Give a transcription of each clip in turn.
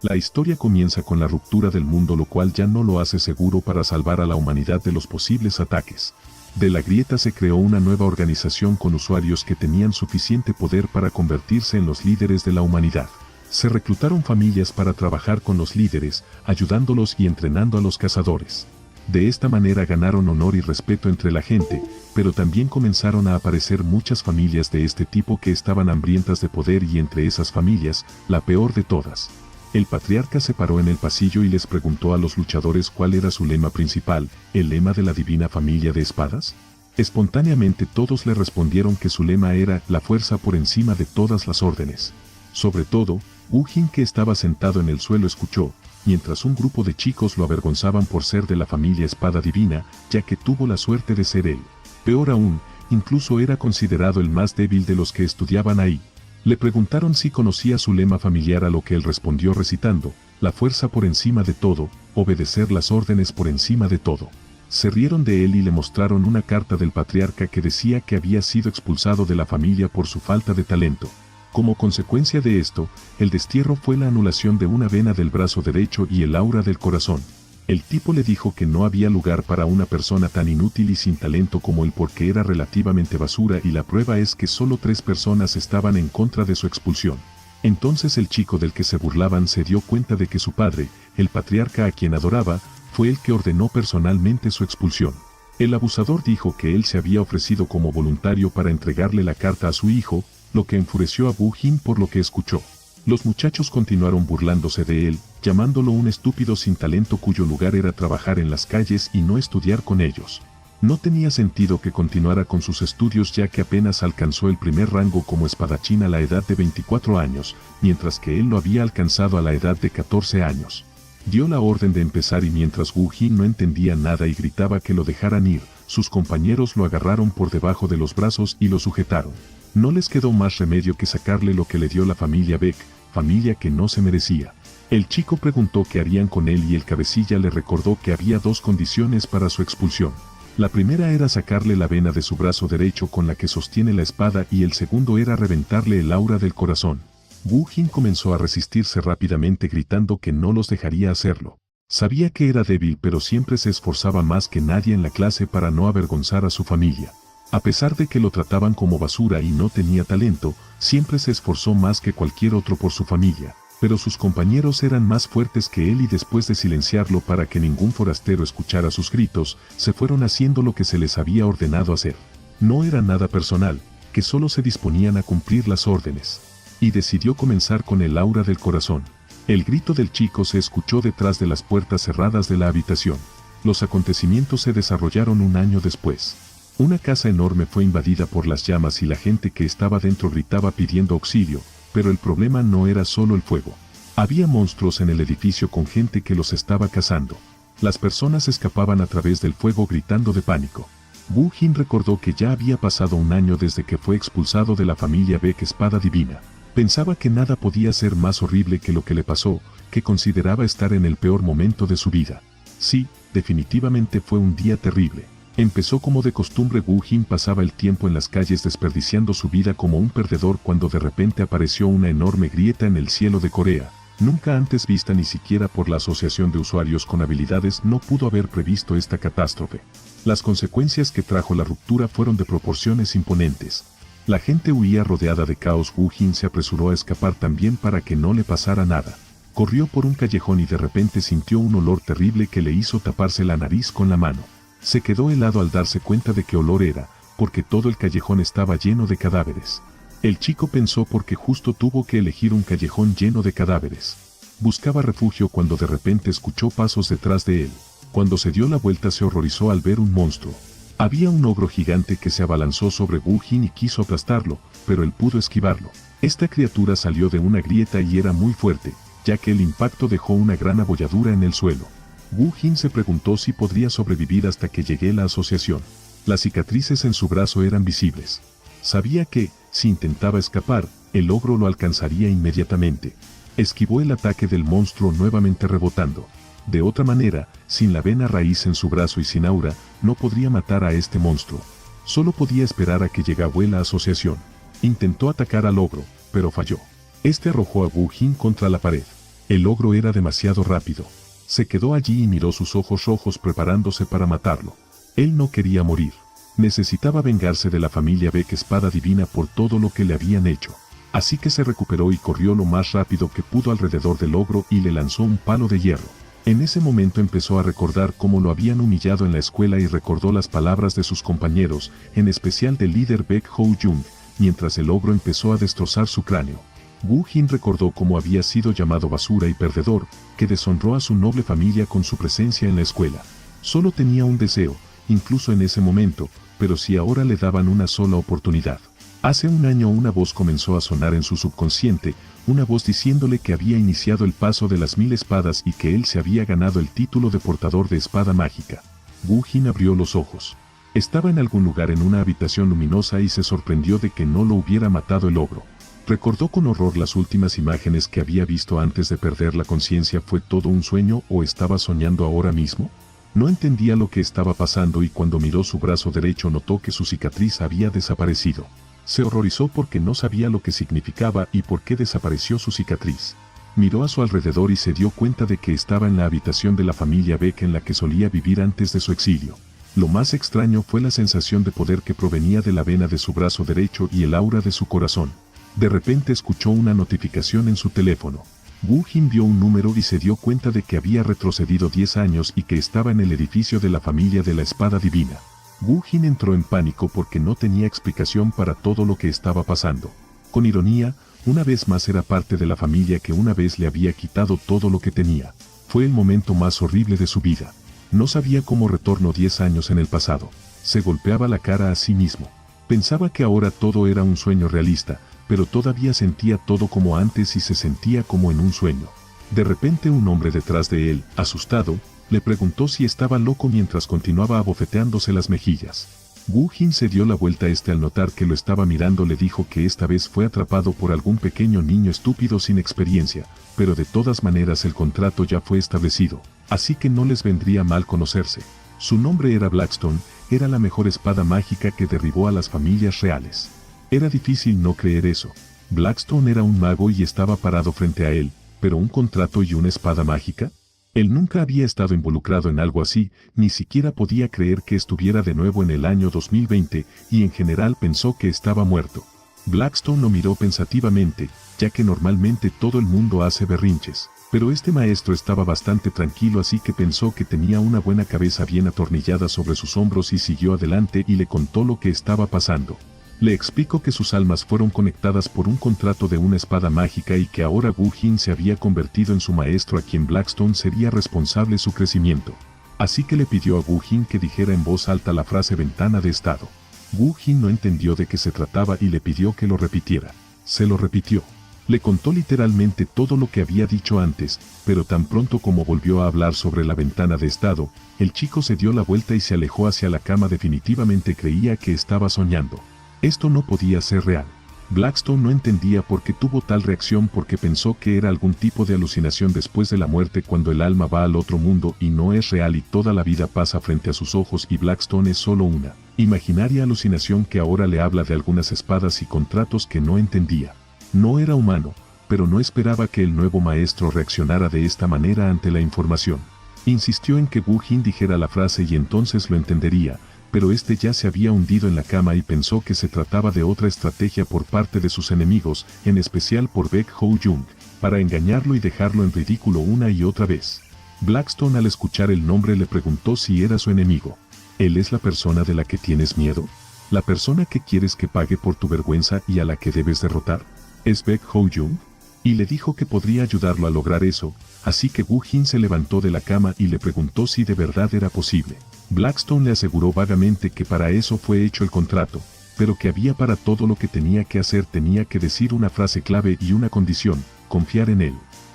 La historia comienza con la ruptura del mundo, lo cual ya no lo hace seguro para salvar a la humanidad de los posibles ataques. De la grieta se creó una nueva organización con usuarios que tenían suficiente poder para convertirse en los líderes de la humanidad. Se reclutaron familias para trabajar con los líderes, ayudándolos y entrenando a los cazadores. De esta manera ganaron honor y respeto entre la gente, pero también comenzaron a aparecer muchas familias de este tipo que estaban hambrientas de poder, y entre esas familias, la peor de todas. El patriarca se paró en el pasillo y les preguntó a los luchadores cuál era su lema principal, el lema de la divina familia de espadas. Espontáneamente todos le respondieron que su lema era la fuerza por encima de todas las órdenes. Sobre todo, Wu Jin, que estaba sentado en el suelo, escuchó, mientras un grupo de chicos lo avergonzaban por ser de la familia Espada Divina, ya que tuvo la suerte de ser él. Peor aún, incluso era considerado el más débil de los que estudiaban ahí. Le preguntaron si conocía su lema familiar, a lo que él respondió recitando, la fuerza por encima de todo, obedecer las órdenes por encima de todo. Se rieron de él y le mostraron una carta del patriarca que decía que había sido expulsado de la familia por su falta de talento. Como consecuencia de esto, el destierro fue la anulación de una vena del brazo derecho y el aura del corazón. El tipo le dijo que no había lugar para una persona tan inútil y sin talento como él, porque era relativamente basura, y la prueba es que solo 3 personas estaban en contra de su expulsión. Entonces el chico del que se burlaban se dio cuenta de que su padre, el patriarca a quien adoraba, fue el que ordenó personalmente su expulsión. El abusador dijo que él se había ofrecido como voluntario para entregarle la carta a su hijo, lo que enfureció a Wu Jin por lo que escuchó. Los muchachos continuaron burlándose de él, llamándolo un estúpido sin talento cuyo lugar era trabajar en las calles y no estudiar con ellos. No tenía sentido que continuara con sus estudios, ya que apenas alcanzó el primer rango como espadachín a la edad de 24 años, mientras que él lo había alcanzado a la edad de 14 años. Dio la orden de empezar, y mientras Wu Jin no entendía nada y gritaba que lo dejaran ir, sus compañeros lo agarraron por debajo de los brazos y lo sujetaron. No les quedó más remedio que sacarle lo que le dio la familia Beck, familia que no se merecía. El chico preguntó qué harían con él, y el cabecilla le recordó que había 2 condiciones para su expulsión. La primera era sacarle la vena de su brazo derecho con la que sostiene la espada, y el segundo era reventarle el aura del corazón. Wu Jin comenzó a resistirse rápidamente, gritando que no los dejaría hacerlo. Sabía que era débil, pero siempre se esforzaba más que nadie en la clase para no avergonzar a su familia. A pesar de que lo trataban como basura y no tenía talento, siempre se esforzó más que cualquier otro por su familia, pero sus compañeros eran más fuertes que él, y después de silenciarlo para que ningún forastero escuchara sus gritos, se fueron haciendo lo que se les había ordenado hacer. No era nada personal, que solo se disponían a cumplir las órdenes. Y decidió comenzar con el aura del corazón. El grito del chico se escuchó detrás de las puertas cerradas de la habitación. Los acontecimientos se desarrollaron un año después. Una casa enorme fue invadida por las llamas y la gente que estaba dentro gritaba pidiendo auxilio, pero el problema no era solo el fuego. Había monstruos en el edificio con gente que los estaba cazando. Las personas escapaban a través del fuego gritando de pánico. Wu Jin recordó que ya había pasado un año desde que fue expulsado de la familia Beck Espada Divina. Pensaba que nada podía ser más horrible que lo que le pasó, que consideraba estar en el peor momento de su vida. Sí, definitivamente fue un día terrible. Empezó como de costumbre. Wu Jin pasaba el tiempo en las calles desperdiciando su vida como un perdedor, cuando de repente apareció una enorme grieta en el cielo de Corea. Nunca antes vista ni siquiera por la Asociación de Usuarios con Habilidades no pudo haber previsto esta catástrofe. Las consecuencias que trajo la ruptura fueron de proporciones imponentes. La gente huía rodeada de caos. Wu Jin se apresuró a escapar también para que no le pasara nada. Corrió por un callejón y de repente sintió un olor terrible que le hizo taparse la nariz con la mano. Se quedó helado al darse cuenta de qué olor era, porque todo el callejón estaba lleno de cadáveres. El chico pensó porque justo tuvo que elegir un callejón lleno de cadáveres. Buscaba refugio cuando de repente escuchó pasos detrás de él. Cuando se dio la vuelta se horrorizó al ver un monstruo. Había un ogro gigante que se abalanzó sobre Wu Jin y quiso aplastarlo, pero él pudo esquivarlo. Esta criatura salió de una grieta y era muy fuerte, ya que el impacto dejó una gran abolladura en el suelo. Wu Jin se preguntó si podría sobrevivir hasta que llegue la asociación. Las cicatrices en su brazo eran visibles. Sabía que, si intentaba escapar, el ogro lo alcanzaría inmediatamente. Esquivó el ataque del monstruo nuevamente rebotando. De otra manera, sin la vena raíz en su brazo y sin aura, no podría matar a este monstruo. Solo podía esperar a que llegase la asociación. Intentó atacar al ogro, pero falló. Este arrojó a Wu Jin contra la pared. El ogro era demasiado rápido. Se quedó allí y miró sus ojos rojos preparándose para matarlo. Él no quería morir. Necesitaba vengarse de la familia Beck Espada Divina por todo lo que le habían hecho. Así que se recuperó y corrió lo más rápido que pudo alrededor del ogro y le lanzó un palo de hierro. En ese momento empezó a recordar cómo lo habían humillado en la escuela y recordó las palabras de sus compañeros, en especial del líder Baek Ho-jung, mientras el ogro empezó a destrozar su cráneo. Woo-jin recordó cómo había sido llamado basura y perdedor, que deshonró a su noble familia con su presencia en la escuela. Solo tenía un deseo, incluso en ese momento, pero si ahora le daban una sola oportunidad. Hace un año una voz comenzó a sonar en su subconsciente, una voz diciéndole que había iniciado el paso de las 1000 espadas y que él se había ganado el título de portador de espada mágica. Woo-jin abrió los ojos. Estaba en algún lugar en una habitación luminosa y se sorprendió de que no lo hubiera matado el ogro. Recordó con horror las últimas imágenes que había visto antes de perder la conciencia. ¿Fue todo un sueño o estaba soñando ahora mismo? No entendía lo que estaba pasando y cuando miró su brazo derecho notó que su cicatriz había desaparecido. Se horrorizó porque no sabía lo que significaba y por qué desapareció su cicatriz. Miró a su alrededor y se dio cuenta de que estaba en la habitación de la familia Beck en la que solía vivir antes de su exilio. Lo más extraño fue la sensación de poder que provenía de la vena de su brazo derecho y el aura de su corazón. De repente escuchó una notificación en su teléfono. Woo-jin vio un número y se dio cuenta de que había retrocedido 10 años y que estaba en el edificio de la familia de la Espada Divina. Woo-jin entró en pánico porque no tenía explicación para todo lo que estaba pasando. Con ironía, una vez más era parte de la familia que una vez le había quitado todo lo que tenía. Fue el momento más horrible de su vida. No sabía cómo retornó 10 años en el pasado. Se golpeaba la cara a sí mismo. Pensaba que ahora todo era un sueño realista, pero todavía sentía todo como antes y se sentía como en un sueño. De repente un hombre detrás de él, asustado, le preguntó si estaba loco mientras continuaba abofeteándose las mejillas. Woo-jin se dio la vuelta al notar que lo estaba mirando le dijo que esta vez fue atrapado por algún pequeño niño estúpido sin experiencia, pero de todas maneras el contrato ya fue establecido, así que no les vendría mal conocerse. Su nombre era Blackstone, era la mejor espada mágica que derribó a las familias reales. Era difícil no creer eso. Blackstone era un mago y estaba parado frente a él, pero un contrato y una espada mágica. Él nunca había estado involucrado en algo así, ni siquiera podía creer que estuviera de nuevo en el año 2020, y en general pensó que estaba muerto. Blackstone lo miró pensativamente, ya que normalmente todo el mundo hace berrinches, pero este maestro estaba bastante tranquilo así que pensó que tenía una buena cabeza bien atornillada sobre sus hombros y siguió adelante y le contó lo que estaba pasando. Le explicó que sus almas fueron conectadas por un contrato de una espada mágica y que ahora Woo-jin se había convertido en su maestro a quien Blackstone sería responsable su crecimiento. Así que le pidió a Woo-jin que dijera en voz alta la frase ventana de estado. Woo-jin no entendió de qué se trataba y le pidió que lo repitiera. Se lo repitió. Le contó literalmente todo lo que había dicho antes, pero tan pronto como volvió a hablar sobre la ventana de estado, el chico se dio la vuelta y se alejó hacia la cama. Definitivamente creía que estaba soñando. Esto no podía ser real. Blackstone no entendía por qué tuvo tal reacción porque pensó que era algún tipo de alucinación después de la muerte cuando el alma va al otro mundo y no es real y toda la vida pasa frente a sus ojos y Blackstone es solo una imaginaria alucinación que ahora le habla de algunas espadas y contratos que no entendía. No era humano, pero no esperaba que el nuevo maestro reaccionara de esta manera ante la información. Insistió en que Woo-jin dijera la frase y entonces lo entendería, pero este ya se había hundido en la cama y pensó que se trataba de otra estrategia por parte de sus enemigos, en especial por Baek Ho-jung, para engañarlo y dejarlo en ridículo una y otra vez. Blackstone al escuchar el nombre le preguntó si era su enemigo. ¿Él es la persona de la que tienes miedo? ¿La persona que quieres que pague por tu vergüenza y a la que debes derrotar? ¿Es Baek Ho-jung? Y le dijo que podría ayudarlo a lograr eso, así que Woo-jin se levantó de la cama y le preguntó si de verdad era posible. Blackstone le aseguró vagamente que para eso fue hecho el contrato, pero que había para todo lo que tenía que hacer tenía que decir una frase clave y una condición, confiar en él.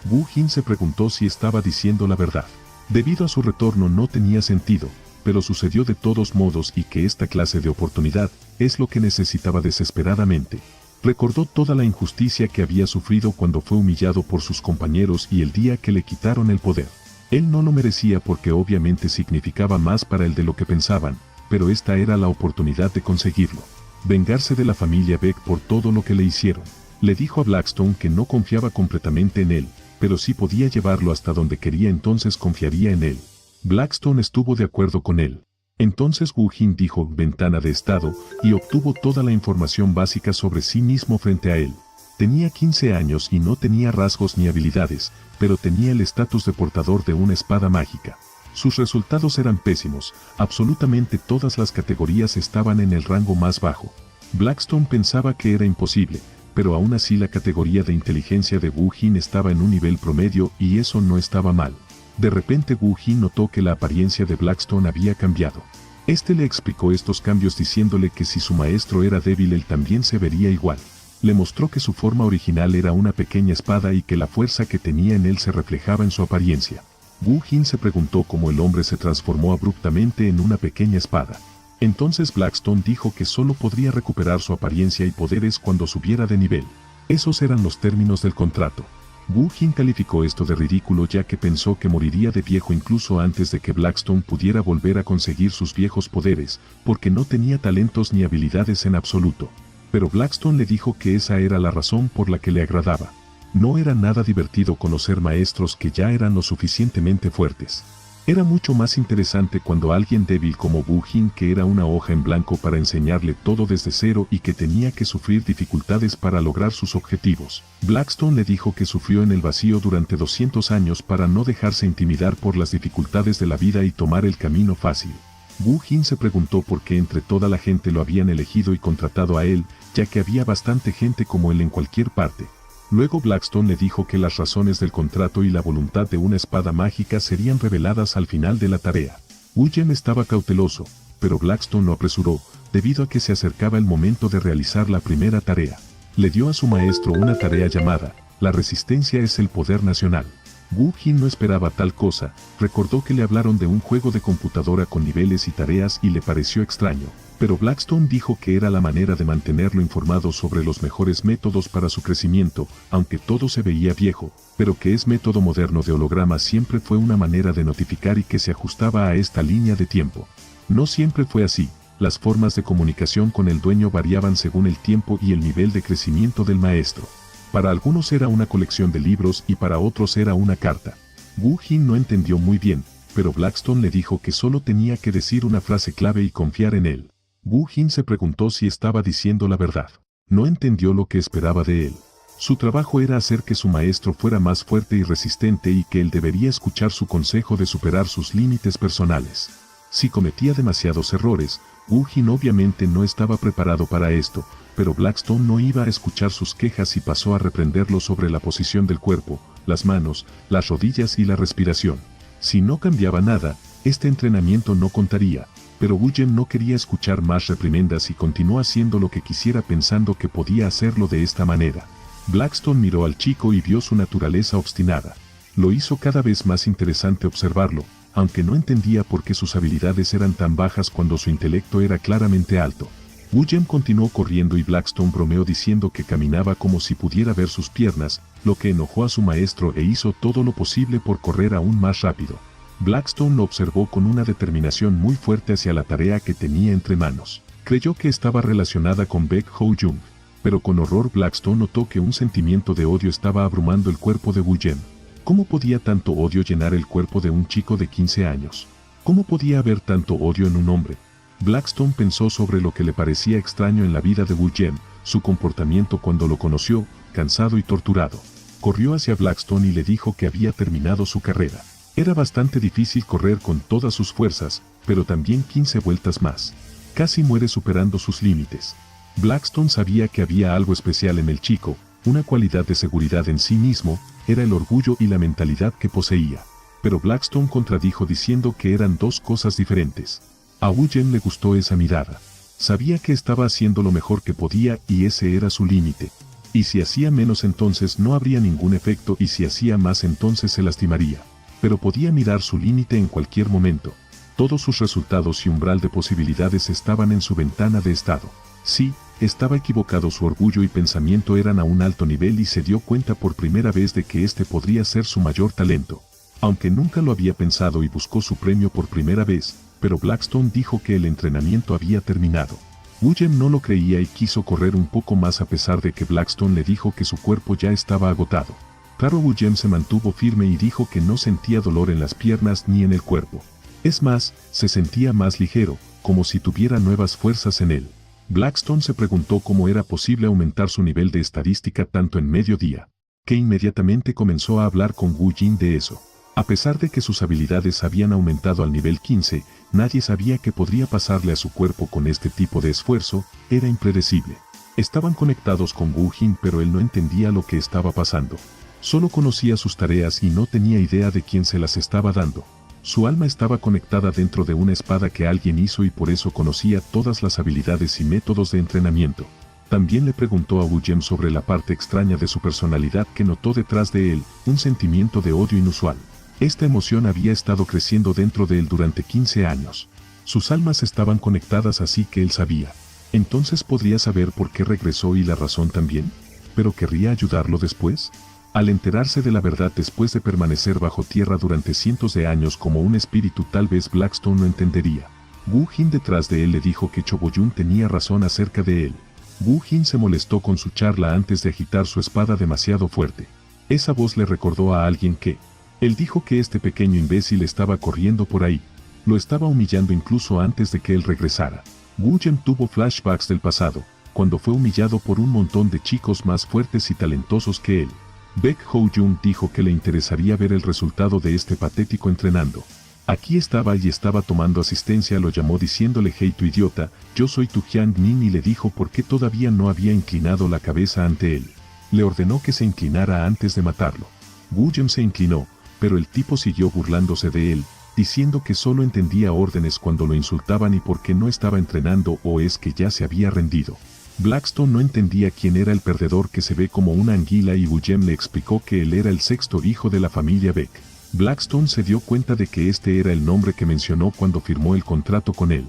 Woo-jin se preguntó si estaba diciendo la verdad. Debido a su retorno no tenía sentido, pero sucedió de todos modos y que esta clase de oportunidad es lo que necesitaba desesperadamente. Recordó toda la injusticia que había sufrido cuando fue humillado por sus compañeros y el día que le quitaron el poder. Él no lo merecía porque obviamente significaba más para él de lo que pensaban, pero esta era la oportunidad de conseguirlo. Vengarse de la familia Beck por todo lo que le hicieron. Le dijo a Blackstone que no confiaba completamente en él, pero si podía llevarlo hasta donde quería entonces confiaría en él. Blackstone estuvo de acuerdo con él. Entonces Wu Jin dijo ventana de estado y obtuvo toda la información básica sobre sí mismo frente a él. Tenía 15 años y no tenía rasgos ni habilidades, pero tenía el estatus de portador de una espada mágica. Sus resultados eran pésimos, absolutamente todas las categorías estaban en el rango más bajo. Blackstone pensaba que era imposible, pero aún así la categoría de inteligencia de Wu Jin estaba en un nivel promedio y eso no estaba mal. De repente Wu Jin notó que la apariencia de Blackstone había cambiado. Este le explicó estos cambios diciéndole que si su maestro era débil él también se vería igual. Le mostró que su forma original era una pequeña espada y que la fuerza que tenía en él se reflejaba en su apariencia. Wu Jin se preguntó cómo el hombre se transformó abruptamente en una pequeña espada. Entonces Blackstone dijo que solo podría recuperar su apariencia y poderes cuando subiera de nivel. Esos eran los términos del contrato. Wu Jin calificó esto de ridículo ya que pensó que moriría de viejo incluso antes de que Blackstone pudiera volver a conseguir sus viejos poderes, porque no tenía talentos ni habilidades en absoluto. Pero Blackstone le dijo que esa era la razón por la que le agradaba. No era nada divertido conocer maestros que ya eran lo suficientemente fuertes. Era mucho más interesante cuando alguien débil como Wu Jin, que era una hoja en blanco para enseñarle todo desde cero y que tenía que sufrir dificultades para lograr sus objetivos. Blackstone le dijo que sufrió en el vacío durante 200 años para no dejarse intimidar por las dificultades de la vida y tomar el camino fácil. Wu Jin se preguntó por qué entre toda la gente lo habían elegido y contratado a él, ya que había bastante gente como él en cualquier parte. Luego Blackstone le dijo que las razones del contrato y la voluntad de una espada mágica serían reveladas al final de la tarea. Wu Jin estaba cauteloso, pero Blackstone lo apresuró, debido a que se acercaba el momento de realizar la primera tarea. Le dio a su maestro una tarea llamada, la resistencia es el poder nacional. Wu Jin no esperaba tal cosa, recordó que le hablaron de un juego de computadora con niveles y tareas y le pareció extraño, pero Blackstone dijo que era la manera de mantenerlo informado sobre los mejores métodos para su crecimiento, aunque todo se veía viejo, pero que es método moderno de holograma siempre fue una manera de notificar y que se ajustaba a esta línea de tiempo. No siempre fue así, las formas de comunicación con el dueño variaban según el tiempo y el nivel de crecimiento del maestro. Para algunos era una colección de libros y para otros era una carta. Wu Jin no entendió muy bien, pero Blackstone le dijo que solo tenía que decir una frase clave y confiar en él. Wu Jin se preguntó si estaba diciendo la verdad. No entendió lo que esperaba de él. Su trabajo era hacer que su maestro fuera más fuerte y resistente y que él debería escuchar su consejo de superar sus límites personales. Si cometía demasiados errores, Wu Jin obviamente no estaba preparado para esto, pero Blackstone no iba a escuchar sus quejas y pasó a reprenderlo sobre la posición del cuerpo, las manos, las rodillas y la respiración. Si no cambiaba nada, este entrenamiento no contaría, pero Wu Jin no quería escuchar más reprimendas y continuó haciendo lo que quisiera pensando que podía hacerlo de esta manera. Blackstone miró al chico y vio su naturaleza obstinada. Lo hizo cada vez más interesante observarlo, aunque no entendía por qué sus habilidades eran tan bajas cuando su intelecto era claramente alto. Wu Jin continuó corriendo y Blackstone bromeó diciendo que caminaba como si pudiera ver sus piernas, lo que enojó a su maestro e hizo todo lo posible por correr aún más rápido. Blackstone lo observó con una determinación muy fuerte hacia la tarea que tenía entre manos. Creyó que estaba relacionada con Baek Ho-jung, pero con horror Blackstone notó que un sentimiento de odio estaba abrumando el cuerpo de Wu Jin. ¿Cómo podía tanto odio llenar el cuerpo de un chico de 15 años? ¿Cómo podía haber tanto odio en un hombre? Blackstone pensó sobre lo que le parecía extraño en la vida de Wu Jin, su comportamiento cuando lo conoció, cansado y torturado. Corrió hacia Blackstone y le dijo que había terminado su carrera. Era bastante difícil correr con todas sus fuerzas, pero también 15 vueltas más. Casi muere superando sus límites. Blackstone sabía que había algo especial en el chico, una cualidad de seguridad en sí mismo, era el orgullo y la mentalidad que poseía. Pero Blackstone contradijo diciendo que eran dos cosas diferentes. A Wu Jin le gustó esa mirada. Sabía que estaba haciendo lo mejor que podía y ese era su límite. Y si hacía menos entonces no habría ningún efecto y si hacía más entonces se lastimaría. Pero podía mirar su límite en cualquier momento. Todos sus resultados y umbral de posibilidades estaban en su ventana de estado. Sí, estaba equivocado, su orgullo y pensamiento eran a un alto nivel y se dio cuenta por primera vez de que este podría ser su mayor talento. Aunque nunca lo había pensado y buscó su premio por primera vez, pero Blackstone dijo que el entrenamiento había terminado. Wu Jin no lo creía y quiso correr un poco más a pesar de que Blackstone le dijo que su cuerpo ya estaba agotado. Claro, Wu Jem se mantuvo firme y dijo que no sentía dolor en las piernas ni en el cuerpo. Es más, se sentía más ligero, como si tuviera nuevas fuerzas en él. Blackstone se preguntó cómo era posible aumentar su nivel de estadística tanto en medio día, que inmediatamente comenzó a hablar con Wu Jin de eso. A pesar de que sus habilidades habían aumentado al nivel 15, nadie sabía qué podría pasarle a su cuerpo con este tipo de esfuerzo, era impredecible. Estaban conectados con Wu Jin, pero él no entendía lo que estaba pasando. Solo conocía sus tareas y no tenía idea de quién se las estaba dando. Su alma estaba conectada dentro de una espada que alguien hizo y por eso conocía todas las habilidades y métodos de entrenamiento. También le preguntó a Wu Jem sobre la parte extraña de su personalidad que notó detrás de él, un sentimiento de odio inusual. Esta emoción había estado creciendo dentro de él durante 15 años. Sus almas estaban conectadas, así que él sabía. Entonces podría saber por qué regresó y la razón también. ¿Pero querría ayudarlo después? Al enterarse de la verdad después de permanecer bajo tierra durante cientos de años como un espíritu, tal vez Blackstone no entendería. Wu Jin detrás de él le dijo que Choboyun tenía razón acerca de él. Wu Jin se molestó con su charla antes de agitar su espada demasiado fuerte. Esa voz le recordó a alguien que... Él dijo que este pequeño imbécil estaba corriendo por ahí. Lo estaba humillando incluso antes de que él regresara. Wu Jin tuvo flashbacks del pasado, cuando fue humillado por un montón de chicos más fuertes y talentosos que él. Baek Ho-jung dijo que le interesaría ver el resultado de este patético entrenando. Aquí estaba y estaba tomando asistencia, lo llamó diciéndole: hey tu idiota, yo soy tu Hyang Nin, y le dijo por qué todavía no había inclinado la cabeza ante él. Le ordenó que se inclinara antes de matarlo. Wu Jem se inclinó, pero el tipo siguió burlándose de él, diciendo que solo entendía órdenes cuando lo insultaban y por qué no estaba entrenando, o es que ya se había rendido. Blackstone no entendía quién era el perdedor que se ve como una anguila y Wu Jem le explicó que él era el sexto hijo de la familia Baek. Blackstone se dio cuenta de que este era el nombre que mencionó cuando firmó el contrato con él.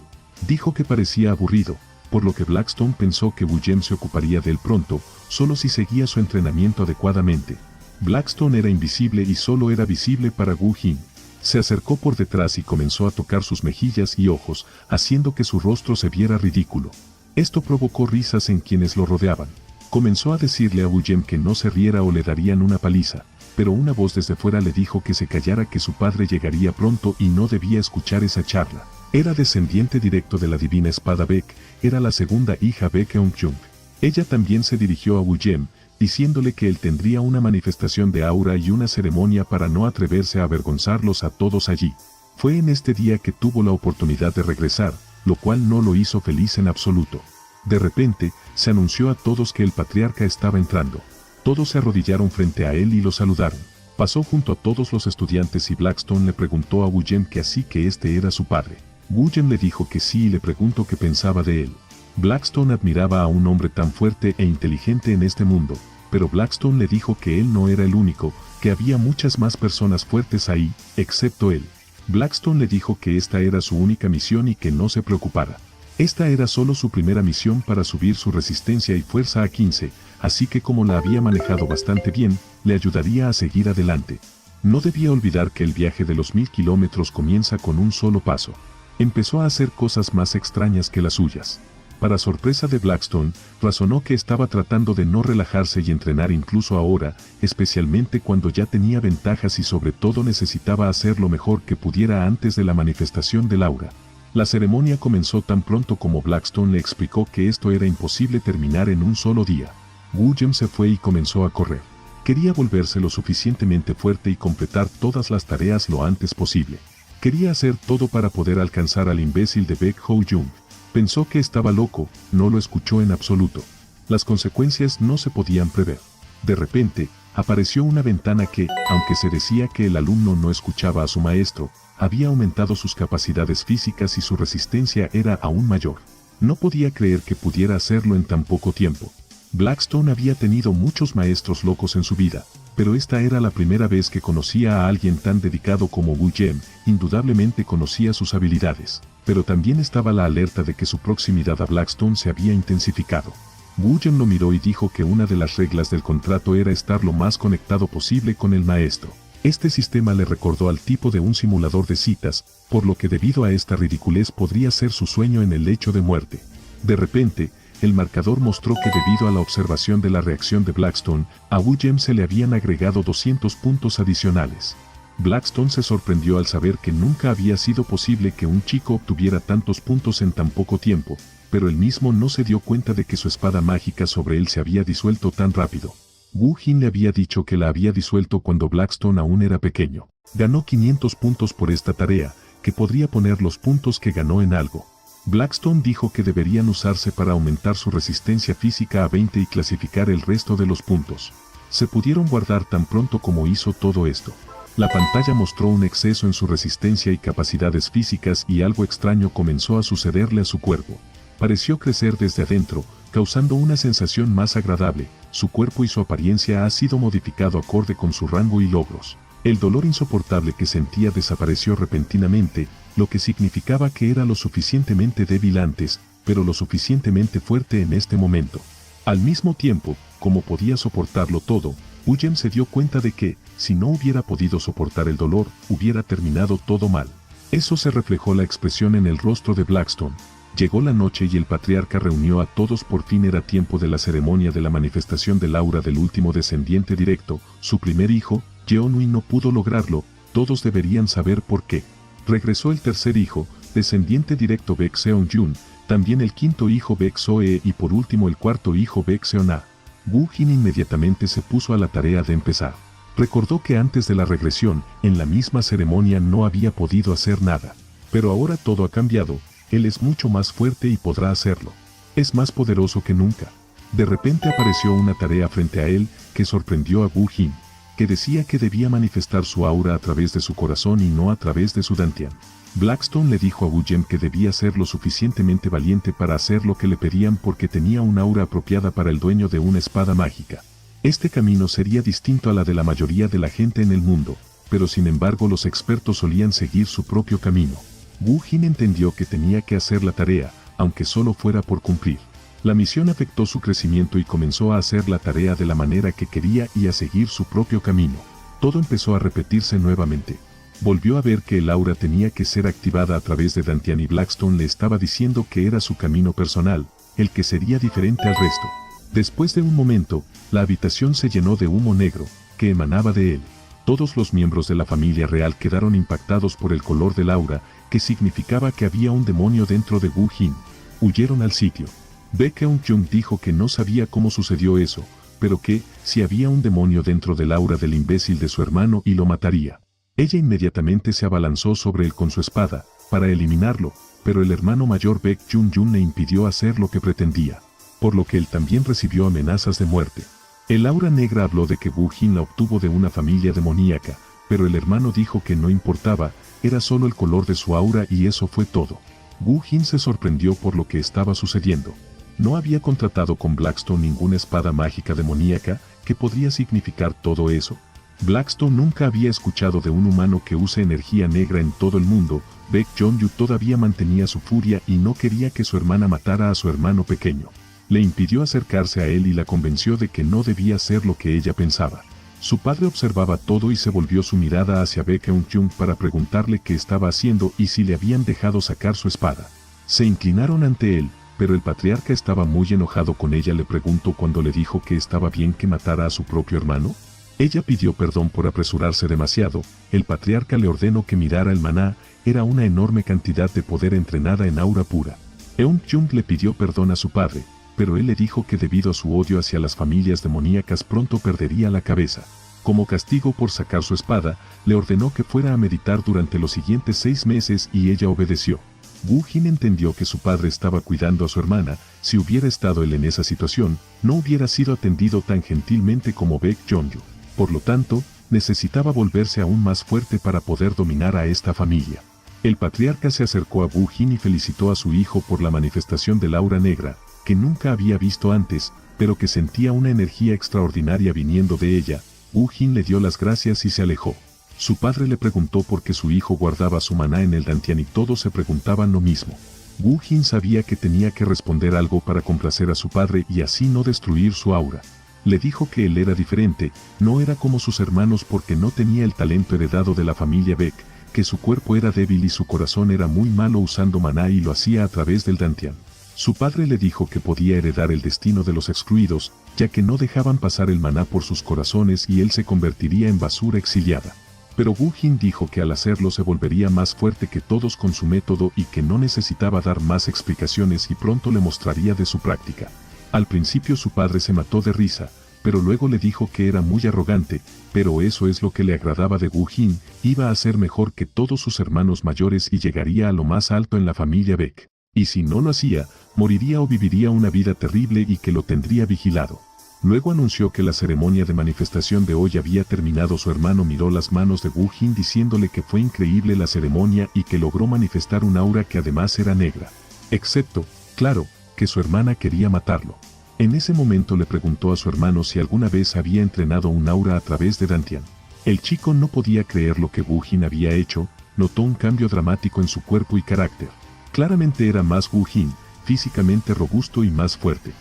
Dijo que parecía aburrido, por lo que Blackstone pensó que Wu Jem se ocuparía de él pronto, solo si seguía su entrenamiento adecuadamente. Blackstone era invisible y solo era visible para Wu Jin. Se acercó por detrás y comenzó a tocar sus mejillas y ojos, haciendo que su rostro se viera ridículo. Esto provocó risas en quienes lo rodeaban. Comenzó a decirle a Wu Jem que no se riera o le darían una paliza, pero una voz desde fuera le dijo que se callara, que su padre llegaría pronto y no debía escuchar esa charla. Era descendiente directo de la divina espada Baek, era la segunda hija Baek Eun-jung. Ella también se dirigió a Wu Jem, diciéndole que él tendría una manifestación de aura y una ceremonia para no atreverse a avergonzarlos a todos allí. Fue en este día que tuvo la oportunidad de regresar, lo cual no lo hizo feliz en absoluto. De repente, se anunció a todos que el patriarca estaba entrando. Todos se arrodillaron frente a él y lo saludaron. Pasó junto a todos los estudiantes y Blackstone le preguntó a Wu Jem que así que este era su padre. Wu Jem le dijo que sí y le preguntó qué pensaba de él. Blackstone admiraba a un hombre tan fuerte e inteligente en este mundo, pero Blackstone le dijo que él no era el único, que había muchas más personas fuertes ahí, excepto él. Blackstone le dijo que esta era su única misión y que no se preocupara. Esta era solo su primera misión para subir su resistencia y fuerza a 15, así que como la había manejado bastante bien, le ayudaría a seguir adelante. No debía olvidar que el viaje de los 1000 kilómetros comienza con un solo paso. Empezó a hacer cosas más extrañas que las suyas. Para sorpresa de Blackstone, razonó que estaba tratando de no relajarse y entrenar incluso ahora, especialmente cuando ya tenía ventajas y sobre todo necesitaba hacer lo mejor que pudiera antes de la manifestación del aura. La ceremonia comenzó tan pronto como Blackstone le explicó que esto era imposible terminar en un solo día. Wu Jem se fue y comenzó a correr. Quería volverse lo suficientemente fuerte y completar todas las tareas lo antes posible. Quería hacer todo para poder alcanzar al imbécil de Baek Ho-jung. Pensó que estaba loco, no lo escuchó en absoluto. Las consecuencias no se podían prever. De repente, apareció una ventana que, aunque se decía que el alumno no escuchaba a su maestro, había aumentado sus capacidades físicas y su resistencia era aún mayor. No podía creer que pudiera hacerlo en tan poco tiempo. Blackstone había tenido muchos maestros locos en su vida, pero esta era la primera vez que conocía a alguien tan dedicado como Wu Jem. Indudablemente conocía sus habilidades, pero también estaba la alerta de que su proximidad a Blackstone se había intensificado. Wu Jem lo miró y dijo que una de las reglas del contrato era estar lo más conectado posible con el maestro. Este sistema le recordó al tipo de un simulador de citas, por lo que debido a esta ridiculez podría ser su sueño en el lecho de muerte. De repente, el marcador mostró que debido a la observación de la reacción de Blackstone, a Wu Jem se le habían agregado 200 puntos adicionales. Blackstone se sorprendió al saber que nunca había sido posible que un chico obtuviera tantos puntos en tan poco tiempo, pero él mismo no se dio cuenta de que su espada mágica sobre él se había disuelto tan rápido. Wu Jin le había dicho que la había disuelto cuando Blackstone aún era pequeño. Ganó 500 puntos por esta tarea, que podría poner los puntos que ganó en algo. Blackstone dijo que deberían usarse para aumentar su resistencia física a 20 y clasificar el resto de los puntos. Se pudieron guardar tan pronto como hizo todo esto. La pantalla mostró un exceso en su resistencia y capacidades físicas y algo extraño comenzó a sucederle a su cuerpo. Pareció crecer desde adentro, causando una sensación más agradable. Su cuerpo y su apariencia ha sido modificado acorde con su rango y logros. El dolor insoportable que sentía desapareció repentinamente, lo que significaba que era lo suficientemente débil antes, pero lo suficientemente fuerte en este momento. Al mismo tiempo, como podía soportarlo todo, Wu Jem se dio cuenta de que, si no hubiera podido soportar el dolor, hubiera terminado todo mal. Eso se reflejó la expresión en el rostro de Blackstone. Llegó la noche y el patriarca reunió a todos. Por fin era tiempo de la ceremonia de la manifestación del aura del último descendiente directo, su primer hijo. Yeonui no pudo lograrlo, todos deberían saber por qué. Regresó el tercer hijo, descendiente directo Baek Seong-jun, también el quinto hijo Baek So-e y por último el cuarto hijo Baek Seon-a. Wu Jin inmediatamente se puso a la tarea de empezar. Recordó que antes de la regresión, en la misma ceremonia no había podido hacer nada. Pero ahora todo ha cambiado, él es mucho más fuerte y podrá hacerlo. Es más poderoso que nunca. De repente apareció una tarea frente a él que sorprendió a Wu Jin, que decía que debía manifestar su aura a través de su corazón y no a través de su dantian. Blackstone le dijo a Wu Jem que debía ser lo suficientemente valiente para hacer lo que le pedían porque tenía un aura apropiada para el dueño de una espada mágica. Este camino sería distinto a la de la mayoría de la gente en el mundo, pero sin embargo los expertos solían seguir su propio camino. Wu Jin entendió que tenía que hacer la tarea, aunque solo fuera por cumplir. La misión afectó su crecimiento y comenzó a hacer la tarea de la manera que quería y a seguir su propio camino. Todo empezó a repetirse nuevamente. Volvió a ver que el aura tenía que ser activada a través de Dantian y Blackstone le estaba diciendo que era su camino personal, el que sería diferente al resto. Después de un momento, la habitación se llenó de humo negro, que emanaba de él. Todos los miembros de la familia real quedaron impactados por el color del aura, que significaba que había un demonio dentro de Wu Jin. Huyeron al sitio. Baek Eun-jung dijo que no sabía cómo sucedió eso, pero que, si había un demonio dentro del aura del imbécil de su hermano y lo mataría. Ella inmediatamente se abalanzó sobre él con su espada, para eliminarlo, pero el hermano mayor Baek Jun-jun le impidió hacer lo que pretendía, por lo que él también recibió amenazas de muerte. El aura negra habló de que Wu Jin la obtuvo de una familia demoníaca, pero el hermano dijo que no importaba, era solo el color de su aura y eso fue todo. Wu Jin se sorprendió por lo que estaba sucediendo. No había contratado con Blackstone ninguna espada mágica demoníaca, que podría significar todo eso. Blackstone nunca había escuchado de un humano que use energía negra en todo el mundo. Baek Jeon-yu todavía mantenía su furia y no quería que su hermana matara a su hermano pequeño. Le impidió acercarse a él y la convenció de que no debía hacer lo que ella pensaba. Su padre observaba todo y se volvió su mirada hacia Baek Eun-jung para preguntarle qué estaba haciendo y si le habían dejado sacar su espada. Se inclinaron ante él, pero el patriarca estaba muy enojado con ella. Le preguntó cuando le dijo que estaba bien que matara a su propio hermano. Ella pidió perdón por apresurarse demasiado. El patriarca le ordenó que mirara el maná, era una enorme cantidad de poder entrenada en aura pura. Eun-jung le pidió perdón a su padre, pero él le dijo que debido a su odio hacia las familias demoníacas pronto perdería la cabeza. Como castigo por sacar su espada, le ordenó que fuera a meditar durante los siguientes 6 meses y ella obedeció. Wu Jin entendió que su padre estaba cuidando a su hermana. Si hubiera estado él en esa situación, no hubiera sido atendido tan gentilmente como Baek Jeon-yu. Por lo tanto, necesitaba volverse aún más fuerte para poder dominar a esta familia. El patriarca se acercó a Wu Jin y felicitó a su hijo por la manifestación del aura negra, que nunca había visto antes, pero que sentía una energía extraordinaria viniendo de ella. Wu Jin le dio las gracias y se alejó. Su padre le preguntó por qué su hijo guardaba su maná en el dantian y todos se preguntaban lo mismo. Wu Jin sabía que tenía que responder algo para complacer a su padre y así no destruir su aura. Le dijo que él era diferente, no era como sus hermanos porque no tenía el talento heredado de la familia Baek, que su cuerpo era débil y su corazón era muy malo usando maná y lo hacía a través del dantian. Su padre le dijo que podía heredar el destino de los excluidos, ya que no dejaban pasar el maná por sus corazones y él se convertiría en basura exiliada. Pero Wu Jin dijo que al hacerlo se volvería más fuerte que todos con su método y que no necesitaba dar más explicaciones y pronto le mostraría de su práctica. Al principio su padre se mató de risa, pero luego le dijo que era muy arrogante, pero eso es lo que le agradaba de Wu Jin, iba a ser mejor que todos sus hermanos mayores y llegaría a lo más alto en la familia Beck. Y si no lo hacía, moriría o viviría una vida terrible y que lo tendría vigilado. Luego anunció que la ceremonia de manifestación de hoy había terminado. Su hermano miró las manos de Wu Jin diciéndole que fue increíble la ceremonia y que logró manifestar un aura que además era negra. Excepto, claro, que su hermana quería matarlo. En ese momento le preguntó a su hermano si alguna vez había entrenado un aura a través de Dantian. El chico no podía creer lo que Wu Jin había hecho, notó un cambio dramático en su cuerpo y carácter. Claramente era más Wu Jin, físicamente robusto y más fuerte.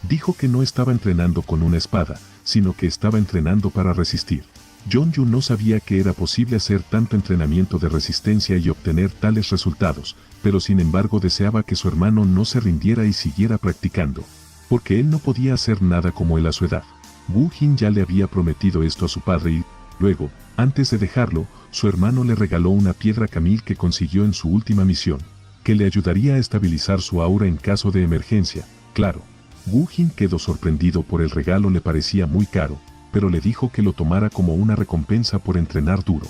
Dijo que no estaba entrenando con una espada, sino que estaba entrenando para resistir. Jong-yu no sabía que era posible hacer tanto entrenamiento de resistencia y obtener tales resultados, pero sin embargo deseaba que su hermano no se rindiera y siguiera practicando. Porque él no podía hacer nada como él a su edad. Wu Jin ya le había prometido esto a su padre y, luego, antes de dejarlo, su hermano le regaló una piedra camil que consiguió en su última misión, que le ayudaría a estabilizar su aura en caso de emergencia, claro. Wu Jin quedó sorprendido por el regalo, le parecía muy caro, pero le dijo que lo tomara como una recompensa por entrenar duro.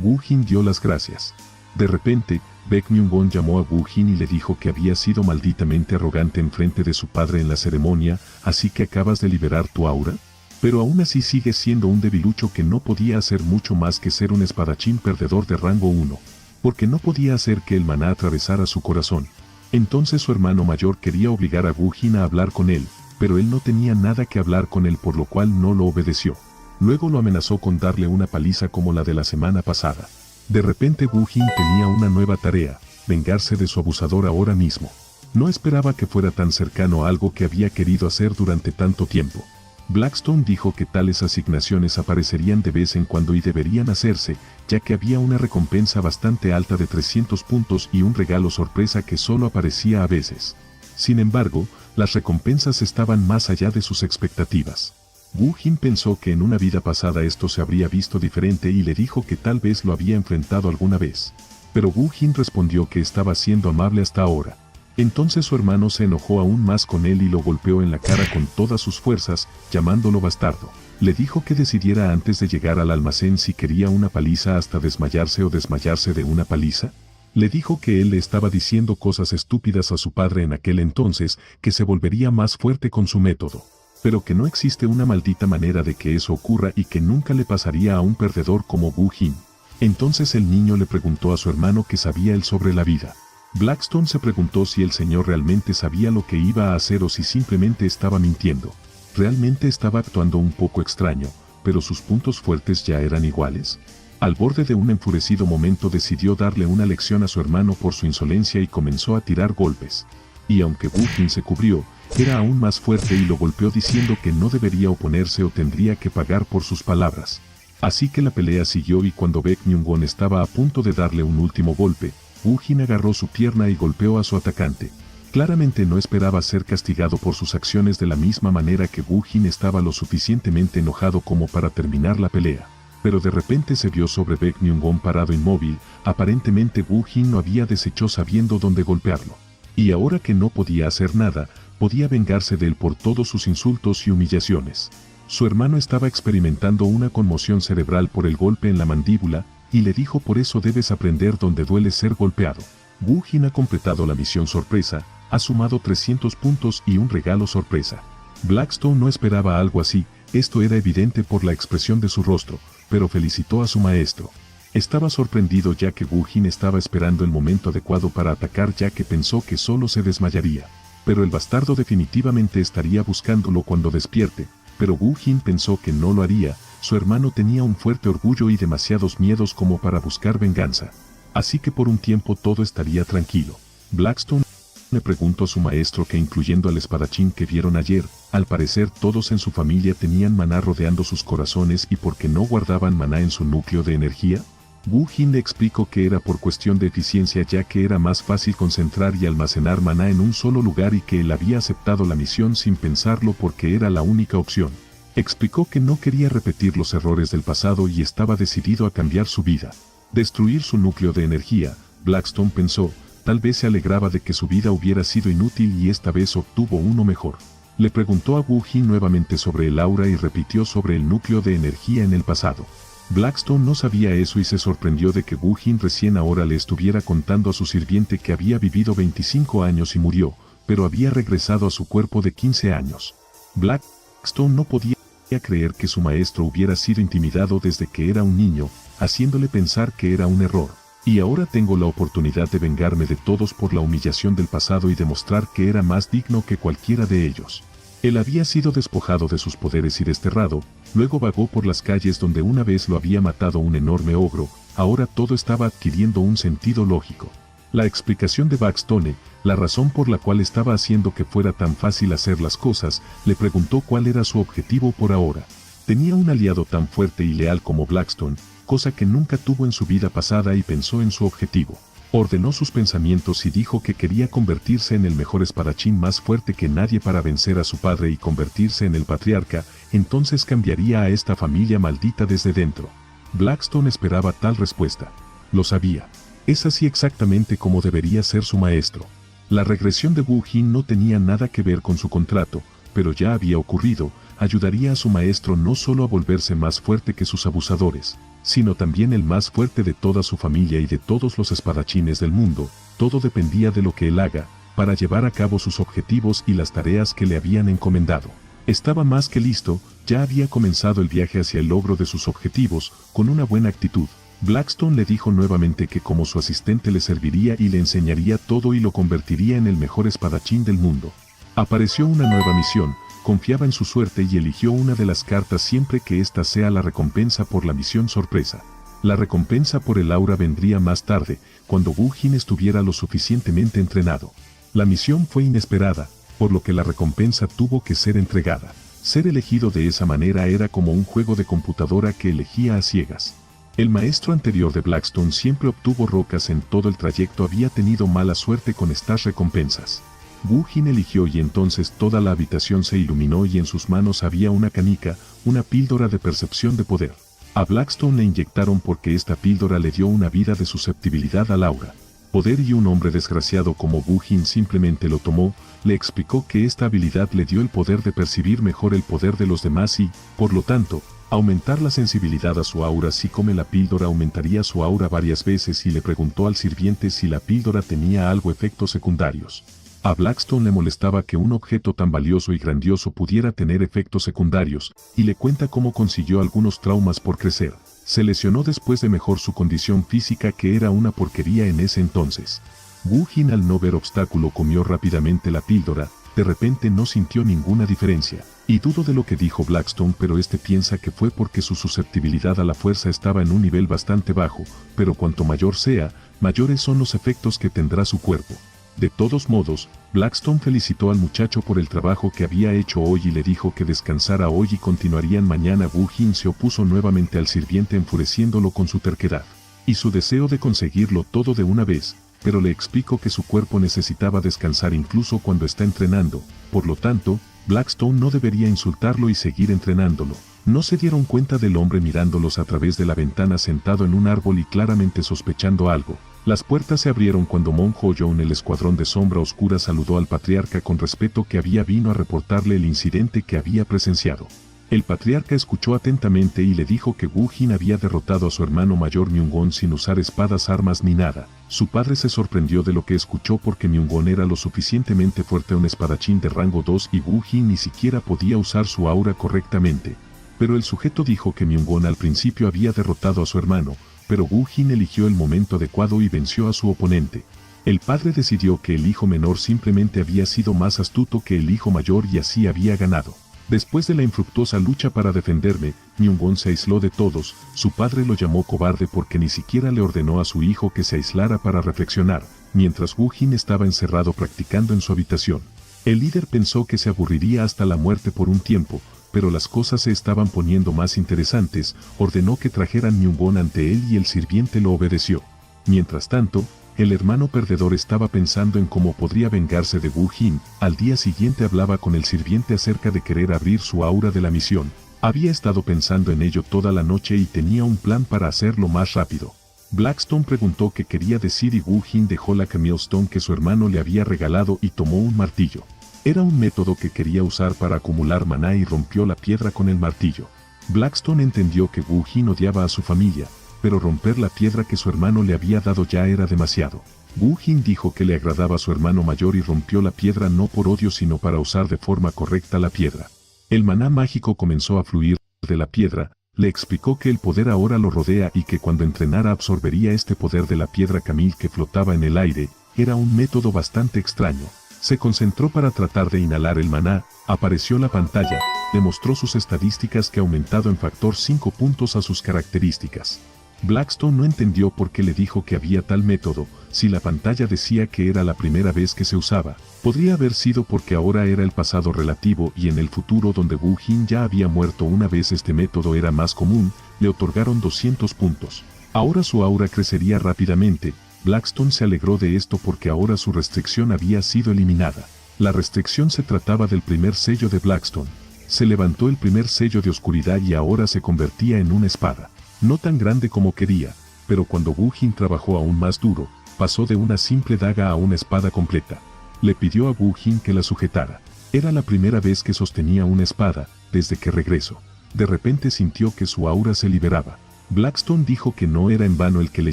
Wu Jin dio las gracias. De repente, Baek Myung-won llamó a Wu Jin y le dijo que había sido malditamente arrogante en frente de su padre en la ceremonia, así que acabas de liberar tu aura. Pero aún así sigues siendo un debilucho que no podía hacer mucho más que ser un espadachín perdedor de rango 1, porque no podía hacer que el maná atravesara su corazón. Entonces su hermano mayor quería obligar a Wu Jin a hablar con él, pero él no tenía nada que hablar con él, por lo cual no lo obedeció. Luego lo amenazó con darle una paliza como la de la semana pasada. De repente Wu Jin tenía una nueva tarea, vengarse de su abusador ahora mismo. No esperaba que fuera tan cercano a algo que había querido hacer durante tanto tiempo. Blackstone dijo que tales asignaciones aparecerían de vez en cuando y deberían hacerse, ya que había una recompensa bastante alta de 300 puntos y un regalo sorpresa que solo aparecía a veces. Sin embargo, las recompensas estaban más allá de sus expectativas. Wu Jin pensó que en una vida pasada esto se habría visto diferente y le dijo que tal vez lo había enfrentado alguna vez. Pero Wu Jin respondió que estaba siendo amable hasta ahora. Entonces su hermano se enojó aún más con él y lo golpeó en la cara con todas sus fuerzas, llamándolo bastardo. Le dijo que decidiera antes de llegar al almacén si quería una paliza hasta desmayarse o desmayarse de una paliza. Le dijo que él le estaba diciendo cosas estúpidas a su padre en aquel entonces, que se volvería más fuerte con su método. Pero que no existe una maldita manera de que eso ocurra y que nunca le pasaría a un perdedor como Wu Jin. Entonces el niño le preguntó a su hermano qué sabía él sobre la vida. Blackstone se preguntó si el señor realmente sabía lo que iba a hacer o si simplemente estaba mintiendo. Realmente estaba actuando un poco extraño, pero sus puntos fuertes ya eran iguales. Al borde de un enfurecido momento decidió darle una lección a su hermano por su insolencia y comenzó a tirar golpes. Y aunque Wu Jin se cubrió, era aún más fuerte y lo golpeó diciendo que no debería oponerse o tendría que pagar por sus palabras. Así que la pelea siguió y cuando Baek Myung-won estaba a punto de darle un último golpe, Wu Jin agarró su pierna y golpeó a su atacante. Claramente no esperaba ser castigado por sus acciones de la misma manera que Wu Jin estaba lo suficientemente enojado como para terminar la pelea. Pero de repente se vio sobre Baek Myung-won parado inmóvil, aparentemente Wu Jin lo había deshecho sabiendo dónde golpearlo. Y ahora que no podía hacer nada, podía vengarse de él por todos sus insultos y humillaciones. Su hermano estaba experimentando una conmoción cerebral por el golpe en la mandíbula, y le dijo por eso debes aprender dónde duele ser golpeado. Wu Jin ha completado la misión sorpresa, ha sumado 300 puntos y un regalo sorpresa. Blackstone no esperaba algo así, esto era evidente por la expresión de su rostro, pero felicitó a su maestro. Estaba sorprendido ya que Wu Jin estaba esperando el momento adecuado para atacar ya que pensó que solo se desmayaría. Pero el bastardo definitivamente estaría buscándolo cuando despierte, pero Wu Jin pensó que no lo haría. Su hermano tenía un fuerte orgullo y demasiados miedos como para buscar venganza. Así que por un tiempo todo estaría tranquilo. Blackstone le preguntó a su maestro que incluyendo al espadachín que vieron ayer, al parecer todos en su familia tenían maná rodeando sus corazones y por qué no guardaban maná en su núcleo de energía. Wu Jin le explicó que era por cuestión de eficiencia, ya que era más fácil concentrar y almacenar maná en un solo lugar, y que él había aceptado la misión sin pensarlo porque era la única opción. Explicó que no quería repetir los errores del pasado y estaba decidido a cambiar su vida. Destruir su núcleo de energía. Blackstone pensó, tal vez se alegraba de que su vida hubiera sido inútil y esta vez obtuvo uno mejor. Le preguntó a Wu Jin nuevamente sobre el aura y repitió sobre el núcleo de energía en el pasado. Blackstone no sabía eso y se sorprendió de que Wu Jin recién ahora le estuviera contando a su sirviente que había vivido 25 años y murió, pero había regresado a su cuerpo de 15 años. Blackstone no podía creer que su maestro hubiera sido intimidado desde que era un niño, haciéndole pensar que era un error. Y ahora tengo la oportunidad de vengarme de todos por la humillación del pasado y demostrar que era más digno que cualquiera de ellos. Él había sido despojado de sus poderes y desterrado, luego vagó por las calles donde una vez lo había matado un enorme ogro. Ahora todo estaba adquiriendo un sentido lógico. La explicación de Blackstone, la razón por la cual estaba haciendo que fuera tan fácil hacer las cosas, le preguntó cuál era su objetivo por ahora. Tenía un aliado tan fuerte y leal como Blackstone, cosa que nunca tuvo en su vida pasada, y pensó en su objetivo. Ordenó sus pensamientos y dijo que quería convertirse en el mejor espadachín más fuerte que nadie para vencer a su padre y convertirse en el patriarca. Entonces cambiaría a esta familia maldita desde dentro. Blackstone esperaba tal respuesta. Lo sabía. Es así exactamente como debería ser su maestro. La regresión de Wu Jin no tenía nada que ver con su contrato, pero ya había ocurrido. Ayudaría a su maestro no solo a volverse más fuerte que sus abusadores, sino también el más fuerte de toda su familia y de todos los espadachines del mundo. Todo dependía de lo que él haga, para llevar a cabo sus objetivos y las tareas que le habían encomendado. Estaba más que listo, ya había comenzado el viaje hacia el logro de sus objetivos, con una buena actitud. Blackstone le dijo nuevamente que como su asistente le serviría y le enseñaría todo y lo convertiría en el mejor espadachín del mundo. Apareció una nueva misión. Confiaba en su suerte y eligió una de las cartas siempre que ésta sea la recompensa por la misión sorpresa. La recompensa por el aura vendría más tarde, cuando Wu Jin estuviera lo suficientemente entrenado. La misión fue inesperada, por lo que la recompensa tuvo que ser entregada. Ser elegido de esa manera era como un juego de computadora que elegía a ciegas. El maestro anterior de Blackstone siempre obtuvo rocas en todo el trayecto, había tenido mala suerte con estas recompensas. Wu Jin eligió y entonces toda la habitación se iluminó y en sus manos había una canica, una píldora de percepción de poder. A Blackstone le inyectaron porque esta píldora le dio una vida de susceptibilidad al aura. Poder, y un hombre desgraciado como Wu Jin simplemente lo tomó. Le explicó que esta habilidad le dio el poder de percibir mejor el poder de los demás y, por lo tanto, aumentar la sensibilidad a su aura. Si come la píldora aumentaría su aura varias veces, y le preguntó al sirviente si la píldora tenía algo efectos secundarios. A Blackstone le molestaba que un objeto tan valioso y grandioso pudiera tener efectos secundarios, y le cuenta cómo consiguió algunos traumas por crecer. Se lesionó después de mejorar su condición física, que era una porquería en ese entonces. Wu Jin, al no ver obstáculo, comió rápidamente la píldora. De repente no sintió ninguna diferencia. Y dudo de lo que dijo Blackstone, pero piensa que fue porque su susceptibilidad a la fuerza estaba en un nivel bastante bajo, pero cuanto mayor sea, mayores son los efectos que tendrá su cuerpo. De todos modos, Blackstone felicitó al muchacho por el trabajo que había hecho hoy y le dijo que descansara hoy y continuarían mañana. Wu Jin se opuso nuevamente al sirviente, enfureciéndolo con su terquedad y su deseo de conseguirlo todo de una vez, pero le explicó que su cuerpo necesitaba descansar incluso cuando está entrenando. Por lo tanto, Blackstone no debería insultarlo y seguir entrenándolo. No se dieron cuenta del hombre mirándolos a través de la ventana, sentado en un árbol y claramente sospechando algo. Las puertas se abrieron cuando Mon Ho-young, el escuadrón de sombra oscura, saludó al patriarca con respeto, que vino a reportarle el incidente que había presenciado. El patriarca escuchó atentamente y le dijo que Wu Jin había derrotado a su hermano mayor Myung-gon sin usar espadas, armas ni nada. Su padre se sorprendió de lo que escuchó porque Myung-gon era lo suficientemente fuerte, un espadachín de rango 2, y Wu Jin ni siquiera podía usar su aura correctamente. Pero el sujeto dijo que Myung-gon al principio había derrotado a su hermano, pero Wu Jin eligió el momento adecuado y venció a su oponente. El padre decidió que el hijo menor simplemente había sido más astuto que el hijo mayor y así había ganado. Después de la infructuosa lucha para defenderme, Myung-gon se aisló de todos. Su padre lo llamó cobarde porque ni siquiera le ordenó a su hijo que se aislara para reflexionar, mientras Wu Jin estaba encerrado practicando en su habitación. El líder pensó que se aburriría hasta la muerte por un tiempo, pero las cosas se estaban poniendo más interesantes. Ordenó que trajeran Myung-won ante él y el sirviente lo obedeció. Mientras tanto, el hermano perdedor estaba pensando en cómo podría vengarse de Woo-jin. Al día siguiente hablaba con el sirviente acerca de querer abrir su aura de la misión. Había estado pensando en ello toda la noche y tenía un plan para hacerlo más rápido. Blackstone preguntó qué quería decir y Woo-jin dejó la Camille Stone que su hermano le había regalado y tomó un martillo. Era un método que quería usar para acumular maná y rompió la piedra con el martillo. Blackstone entendió que Woo-jin odiaba a su familia, pero romper la piedra que su hermano le había dado ya era demasiado. Woo-jin dijo que le agradaba a su hermano mayor y rompió la piedra no por odio sino para usar de forma correcta la piedra. El maná mágico comenzó a fluir de la piedra. Le explicó que el poder ahora lo rodea y que cuando entrenara absorbería este poder de la piedra Camille que flotaba en el aire. Era un método bastante extraño. Se concentró para tratar de inhalar el maná. Apareció la pantalla. Demostró sus estadísticas que aumentado en factor 5 puntos a sus características. Blackstone no entendió por qué le dijo que había tal método. Si la pantalla decía que era la primera vez que se usaba, podría haber sido porque ahora era el pasado relativo y en el futuro donde Woo-jin ya había muerto una vez este método era más común. Le otorgaron 200 puntos. Ahora su aura crecería rápidamente. Blackstone se alegró de esto porque ahora su restricción había sido eliminada. La restricción se trataba del primer sello de Blackstone. Se levantó el primer sello de oscuridad y ahora se convertía en una espada. No tan grande como quería, pero cuando Woo-jin trabajó aún más duro, pasó de una simple daga a una espada completa. Le pidió a Woo-jin que la sujetara. Era la primera vez que sostenía una espada, desde que regresó. De repente sintió que su aura se liberaba. Blackstone dijo que no era en vano el que le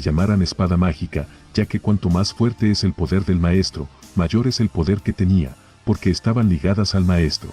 llamaran espada mágica, ya que cuanto más fuerte es el poder del maestro, mayor es el poder que tenía, porque estaban ligadas al maestro.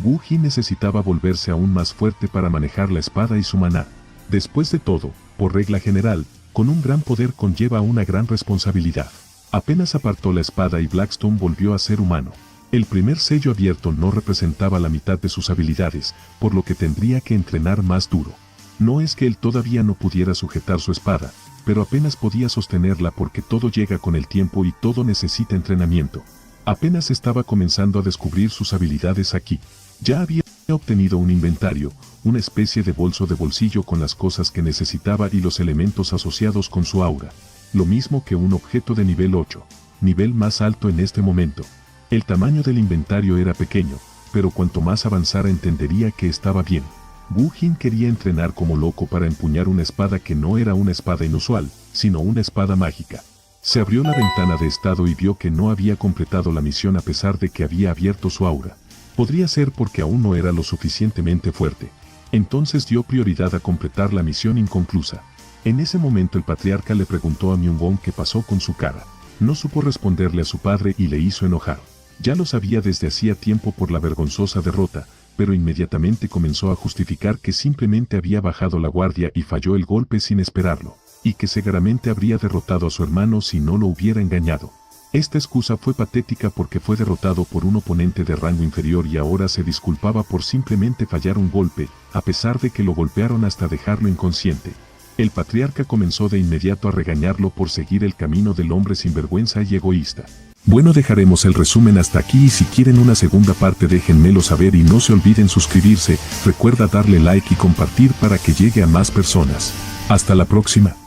Woo-jin necesitaba volverse aún más fuerte para manejar la espada y su maná. Después de todo, por regla general, con un gran poder conlleva una gran responsabilidad. Apenas apartó la espada y Blackstone volvió a ser humano. El primer sello abierto no representaba la mitad de sus habilidades, por lo que tendría que entrenar más duro. No es que él todavía no pudiera sujetar su espada, pero apenas podía sostenerla porque todo llega con el tiempo y todo necesita entrenamiento. Apenas estaba comenzando a descubrir sus habilidades aquí. Ya había obtenido un inventario, una especie de bolso de bolsillo con las cosas que necesitaba y los elementos asociados con su aura. Lo mismo que un objeto de nivel 8, nivel más alto en este momento. El tamaño del inventario era pequeño, pero cuanto más avanzara entendería que estaba bien. Woo-jin quería entrenar como loco para empuñar una espada que no era una espada inusual, sino una espada mágica. Se abrió la ventana de estado y vio que no había completado la misión a pesar de que había abierto su aura. Podría ser porque aún no era lo suficientemente fuerte. Entonces dio prioridad a completar la misión inconclusa. En ese momento el patriarca le preguntó a Myung-won qué pasó con su cara. No supo responderle a su padre y le hizo enojar. Ya lo sabía desde hacía tiempo por la vergonzosa derrota, pero inmediatamente comenzó a justificar que simplemente había bajado la guardia y falló el golpe sin esperarlo, y que seguramente habría derrotado a su hermano si no lo hubiera engañado. Esta excusa fue patética porque fue derrotado por un oponente de rango inferior y ahora se disculpaba por simplemente fallar un golpe, a pesar de que lo golpearon hasta dejarlo inconsciente. El patriarca comenzó de inmediato a regañarlo por seguir el camino del hombre sinvergüenza y egoísta. Bueno, dejaremos el resumen hasta aquí y si quieren una segunda parte déjenmelo saber y no se olviden suscribirse, recuerda darle like y compartir para que llegue a más personas. Hasta la próxima.